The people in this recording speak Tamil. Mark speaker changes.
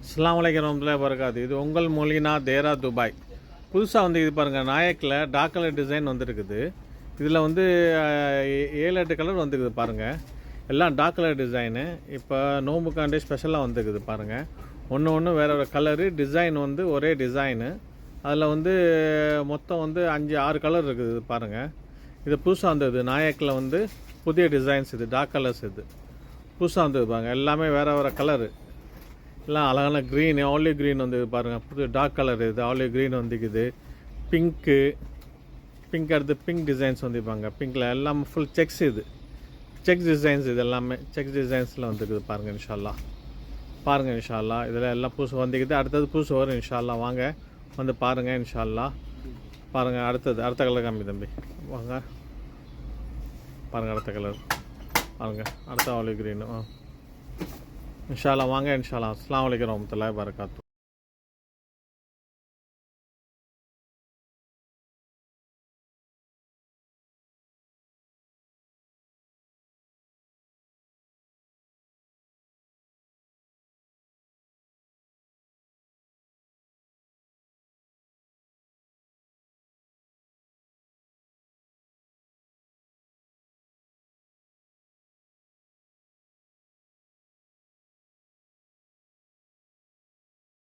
Speaker 1: அஸ்ஸலாமு அலைக்கும் வரஹ்மத்துல்லாஹி வபரகாத்துஹு. இது உங்கள் மொலினா தேரா துபாய். புதுசாக வந்து இது பாருங்கள், நாயக்கில் டார்க் கலர் டிசைன் வந்துருக்குது. இதில் வந்து 7-8 கலர் வந்துருக்குது பாருங்கள். எல்லாம் டார்க் கலர் டிசைனு. இப்போ நோம்புக்காண்டே ஸ்பெஷலாக வந்துருக்குது பாருங்கள். ஒன்று வேறு ஒரு கலரு டிசைன் வந்து ஒரே டிசைனு. அதில் வந்து மொத்தம் வந்து 5-6 கலர் இருக்குது பாருங்கள். இது புதுசாக வந்தது நாயக்கில் வந்து புதிய டிசைன்ஸ். இது டார்க் கலர்ஸ். இது புதுசாக வந்தது பாருங்கள். எல்லாமே வேறு கலரு. எல்லாம் அழகான க்ரீன், ஆலிவ் க்ரீன் வந்து பாருங்கள். புது டார்க் கலர் இது ஆலிவ் க்ரீன் வந்துக்குது. பிங்க் அடுத்து பிங்க் டிசைன்ஸ் வந்துப்பாங்க. பிங்க்கில் எல்லாமே ஃபுல் செக்ஸ். இது செக்ஸ் டிசைன்ஸ். இது எல்லாமே செக்ஸ் டிசைன்ஸில் வந்துக்குது பாருங்கள். இன்ஷா அல்லாஹ் இதில் எல்லாம் புதுசு வந்துக்குது. அடுத்தது புதுசு வரும் இன்ஷா அல்லாஹ். வாங்க வந்து பாருங்கள் இன்ஷா அல்லாஹ். பாருங்கள் அடுத்த கலர் காமி தம்பி. வாங்க பாருங்கள் அடுத்த கலர் பாருங்கள். அடுத்த ஆலிவ் க்ரீனு. இன்ஷா அல்லாஹ் வாங்க இன்ஷா அல்லாஹ். அஸ்ஸலாமு அலைக்கும் வரஹ்மத்துல்லாஹி வபரகாத்துஹு.